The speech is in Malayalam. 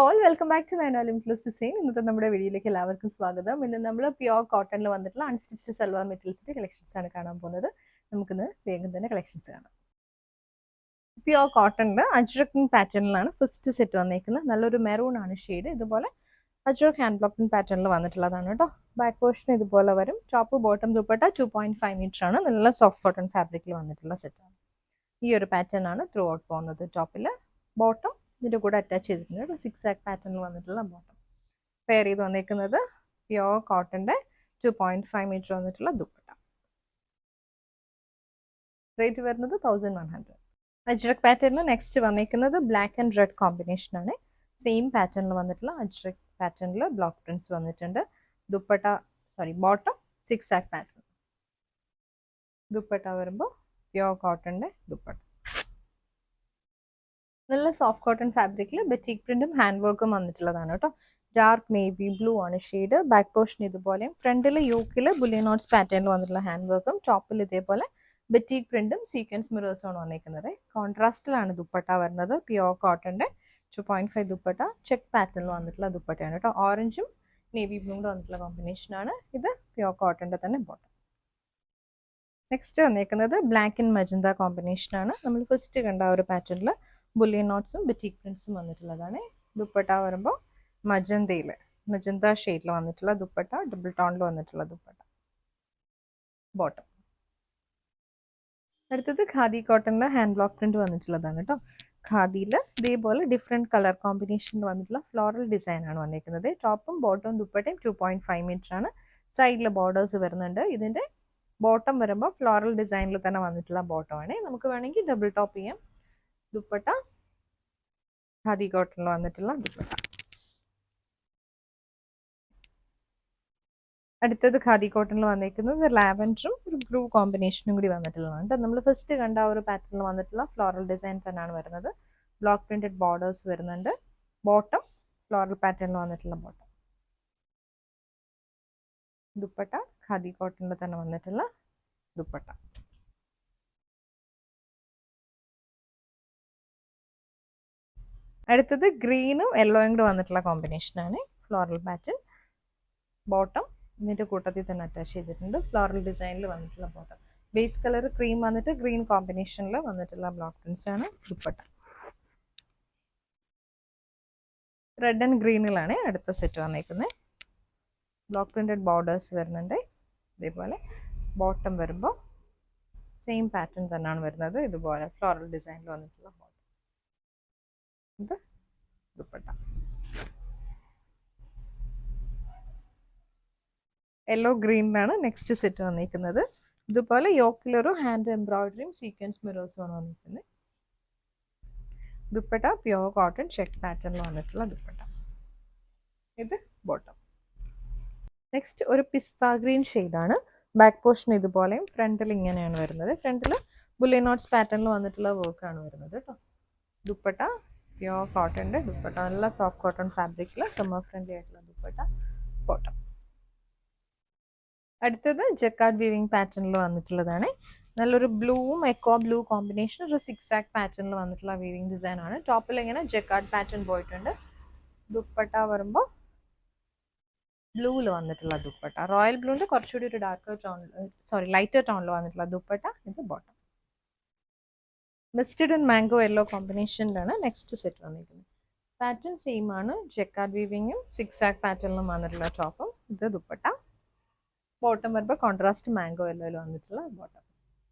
All welcome back to Limitless Design. ഇന്നത്തെ നമ്മുടെ വീഡിയോയിലേക്ക് എല്ലാവർക്കും സ്വാഗതം. ഇന്ന് നമ്മൾ പ്യുവർ കോട്ടണിൽ വന്നിട്ടുള്ള അൺസ്റ്റിച്ച്ഡ് സൽവാർ മെറ്റീരിയൽസിന്റെ കളക്ഷൻസ് ആണ് കാണാൻ പോകുന്നത്. നമുക്കിന്ന് വേഗം തന്നെ കളക്ഷൻസ് കാണാം. പ്യുവർ കോട്ടണിൽ അജ്രക് പാറ്റേണിലാണ് ഫസ്റ്റ് സെറ്റ് വന്നിരിക്കുന്നത്. നല്ലൊരു മെറൂൺ ആണ് ഷെയ്ഡ്. ഇതുപോലെ അജ്രക് ഹാൻഡ് ബ്ലോക്കിംഗ് പാറ്റേണിൽ വന്നിട്ടുള്ളതാണ് കേട്ടോ. ബാക്ക് പോർഷൻ ഇതുപോലെ വരും. ടോപ്പ് ബോട്ടം ദുപ്പട്ട 2.5 മീറ്റർ ആണ്. നല്ല സോഫ്റ്റ് കോട്ടൺ ഫാബ്രിക്കിൽ വന്നിട്ടുള്ള സെറ്റാണ്. ഈ ഒരു പാറ്റേൺ ആണ് ത്രൂ ഔട്ട് പോകുന്നത്. ടോപ്പിൽ ബോട്ടം ഇതിൻ്റെ കൂടെ അറ്റാച്ച് ചെയ്തിട്ടുണ്ട്. 6 ആക്ക് പാറ്റേണിൽ വന്നിട്ടുള്ള ബോട്ടം പെയർ ചെയ്ത് വന്നിരിക്കുന്നത് പ്യുവർ കോട്ടൻ്റെ 2.5 മീറ്റർ വന്നിട്ടുള്ള ദുപ്പട്ട. റേറ്റ് വരുന്നത് 1100. അജ്രക് പാറ്റേണിൽ നെക്സ്റ്റ് വന്നിരിക്കുന്നത് ബ്ലാക്ക് ആൻഡ് റെഡ് കോമ്പിനേഷൻ ആണ്. സെയിം പാറ്റേണിൽ വന്നിട്ടുള്ള അജ്രക് പാറ്റേണിൽ ബ്ലോക്ക് പ്രിന്റ്സ് വന്നിട്ടുണ്ട്. ദുപ്പട്ട ബോട്ടം 6 ആക്ക് പാറ്റേൺ. ദുപ്പട്ട വരുമ്പോൾ പ്യുവർ കോട്ടൻ്റെ ദുപ്പട്ട. നല്ല സോഫ്റ്റ് കോട്ടൺ ഫാബ്രിക്കിൽ ബെറ്റിക് പ്രിന്റും ഹാൻഡ് വർക്കും വന്നിട്ടുള്ളതാണ് കേട്ടോ. ഡാർക്ക് നേവി ബ്ലൂ ആണ് ഷെയ്ഡ്. ബാക്ക് പോർഷൻ ഇതുപോലെ, ഫ്രണ്ടിൽ യോക്കിൽ ബുലിയൻ നോട്ട്സ് പാറ്റേണിൽ വന്നിട്ടുള്ള ഹാൻഡ് വർക്കും, ടോപ്പിൽ ഇതേപോലെ ബെറ്റിക് പ്രിന്റും സീക്വൻസ് മിറേഴ്സും ആണ് വന്നിരിക്കുന്നത്. കോൺട്രാസ്റ്റിലാണ് ദുപ്പട്ട വരുന്നത്. പ്യുവർ കോട്ടൻ്റെ 2.5 ദുപ്പട്ട ചെക്ക് പാറ്റേണിൽ വന്നിട്ടുള്ള ദുപ്പട്ടയാണ് കേട്ടോ. ഓറഞ്ചും നേവി ബ്ലൂ കൂടെ വന്നിട്ടുള്ള കോമ്പിനേഷനാണ്. ഇത് പ്യുവർ കോട്ടൻ്റെ തന്നെ ബോട്ടം. നെക്സ്റ്റ് വന്നിരിക്കുന്നത് ബ്ലാക്ക് ആൻഡ് മജന്ത കോമ്പിനേഷനാണ്. നമ്മൾ ഫസ്റ്റ് കണ്ട ഒരു പാറ്റേണിൽ ബുള്ളിയൻ നോട്ട്സും ബെറ്റിക് പ്രിന്റ്സും വന്നിട്ടുള്ളതാണ്. ദുപ്പട്ട വരുമ്പോൾ മജന്ത ഷെയ്ഡിൽ വന്നിട്ടുള്ള ദുപ്പട്ട, ഡബിൾ ടോണിൽ വന്നിട്ടുള്ള ദുപ്പട്ട. ബോട്ടം. അടുത്തത് ഖാദി കോട്ടണിൽ ഹാൻഡ് ബ്ലോക്ക് പ്രിന്റ് വന്നിട്ടുള്ളതാണ് കേട്ടോ. ഖാദിയിൽ ഇതേപോലെ ഡിഫറെൻറ്റ് കളർ കോമ്പിനേഷനിൽ വന്നിട്ടുള്ള ഫ്ലോറൽ ഡിസൈൻ ആണ് വന്നിരിക്കുന്നത്. ടോപ്പും ബോട്ടവും ദുപ്പട്ടയും 2.5 മീറ്റർ ആണ്. സൈഡിൽ ബോർഡേഴ്സ് വരുന്നുണ്ട്. ഇതിൻ്റെ ബോട്ടം വരുമ്പോൾ ഫ്ലോറൽ ഡിസൈനിൽ തന്നെ വന്നിട്ടുള്ള ബോട്ടമാണ്. നമുക്ക് വേണമെങ്കിൽ ഡബിൾ ടോപ്പ് ചെയ്യാം. ദുപ്പട്ട ഖാദി കോട്ടണിൽ വന്നിട്ടുള്ള ദുപ്പട്ട. അടുത്തത് ഖാദി കോട്ടണിൽ വന്നിരിക്കുന്നത് ലാവൻഡറും ഒരു ബ്ലൂ കോമ്പിനേഷനും കൂടി വന്നിട്ടുള്ളതാണ്. നമ്മൾ ഫസ്റ്റ് കണ്ട ഒരു പാറ്റേണിൽ വന്നിട്ടുള്ള ഫ്ലോറൽ ഡിസൈൻ തന്നെയാണ് വരുന്നത്. ബ്ലോക്ക് പ്രിന്റഡ് ബോർഡേഴ്സ് വരുന്നുണ്ട്. ബോട്ടം ഫ്ലോറൽ പാറ്റേണിൽ വന്നിട്ടുള്ള ബോട്ടം. ദുപ്പട്ട ഖാദി കോട്ടണിൽ തന്നെ വന്നിട്ടുള്ള ദുപ്പട്ട. അടുത്തത് ഗ്രീനും യെല്ലോയും കൂടെ വന്നിട്ടുള്ള കോമ്പിനേഷനാണ്. Floral pattern. ബോട്ടം ഇതിൻ്റെ കൂട്ടത്തിൽ തന്നെ അറ്റാച്ച് ചെയ്തിട്ടുണ്ട്. ഫ്ലോറൽ ഡിസൈനിൽ വന്നിട്ടുള്ള ബോട്ടം. ബേസ് കളർ ക്രീം വന്നിട്ട് ഗ്രീൻ കോമ്പിനേഷനിൽ വന്നിട്ടുള്ള ബ്ലോക്ക് പ്രിന്റ്സ് ആണ്. ദുപ്പട്ട റെഡ് ആൻഡ് ഗ്രീനിലാണ് അടുത്ത സെറ്റ് വന്നിരിക്കുന്നത്. ബ്ലോക്ക് പ്രിന്റഡ് ബോർഡേഴ്സ് വരുന്നുണ്ട്. ഇതേപോലെ ബോട്ടം വരുമ്പോൾ സെയിം പാറ്റേൺ തന്നെയാണ് വരുന്നത്. ഇതുപോലെ ഫ്ലോറൽ ഡിസൈനിൽ വന്നിട്ടുള്ള ബോട്ടം. ഇത് ദുപ്പട്ട. യെല്ലോ ഗ്രീനിലാണ് നെക്സ്റ്റ് സെറ്റ് വന്നിരിക്കുന്നത്. ഇതുപോലെ യോക്കിലൊരു ഹാൻഡ് എംബ്രോയിഡറിയും സീക്വൻസ് മിറേഴ്സും ആണ് വന്നിരിക്കുന്നത്. ദുപ്പട്ട പ്യുവർ കോട്ടൺ ചെക്ക് പാറ്റേണിൽ വന്നിട്ടുള്ള ദുപ്പട്ട. ഇത് ബോട്ടം. നെക്സ്റ്റ് ഒരു പിസ്ത ഗ്രീൻ ഷെയ്ഡാണ്. ബാക്ക് പോർഷൻ ഇതുപോലെയും ഫ്രണ്ടിൽ ഇങ്ങനെയാണ് വരുന്നത്. ഫ്രണ്ടിൽ ബുള്ളിയൻ നോട്ട്സ് പാറ്റേണിൽ വന്നിട്ടുള്ള വർക്കാണ് വരുന്നത് കേട്ടോ. ദുപ്പട്ട പ്യുവർ കോട്ടൻ്റെ ദുപ്പട്ട. നല്ല സോഫ്റ്റ് കോട്ടൺ ഫാബ്രിക്കിൽ സമ്മർ ഫ്രണ്ട്ലി ആയിട്ടുള്ള ദുപ്പട്ട. ബോട്ടം. അടുത്തത് ജക്കാർഡ് വീവിംഗ് പാറ്റേണിൽ വന്നിട്ടുള്ളതാണ്. നല്ലൊരു ബ്ലൂവും എക്കോ ബ്ലൂ കോമ്പിനേഷൻ, ഒരു 6 ആക്ക് പാറ്റേണിൽ വന്നിട്ടുള്ള വീവിംഗ് ഡിസൈൻ ആണ്. ടോപ്പിൽ ഇങ്ങനെ ജക്കാർഡ് പാറ്റേൺ പോയിട്ടുണ്ട്. ദുപ്പട്ട വരുമ്പോൾ ബ്ലൂവിൽ വന്നിട്ടുള്ള ദുപ്പട്ട. റോയൽ ബ്ലൂവിൻ്റെ കുറച്ചുകൂടി ഒരു ലൈറ്റർ ടോണിൽ വന്നിട്ടുള്ള ദുപ്പട്ട. ഇത് bottom. Mustard and mango yellow കോമ്പിനേഷനിലാണ് നെക്സ്റ്റ് സെറ്റ് വന്നിരിക്കുന്നത്. പാറ്റേൺ സെയിം ആണ്. ജക്കാർഡ് വീവിങ്ങും 6 ആക്ക് പാറ്റേണിലും വന്നിട്ടുള്ള ടോപ്പും. ഇത് ദുപ്പട്ട. ബോട്ടം വരുമ്പോൾ കോൺട്രാസ്റ്റ് മാംഗോ യെല്ലോയിൽ വന്നിട്ടുള്ള ബോട്ടം.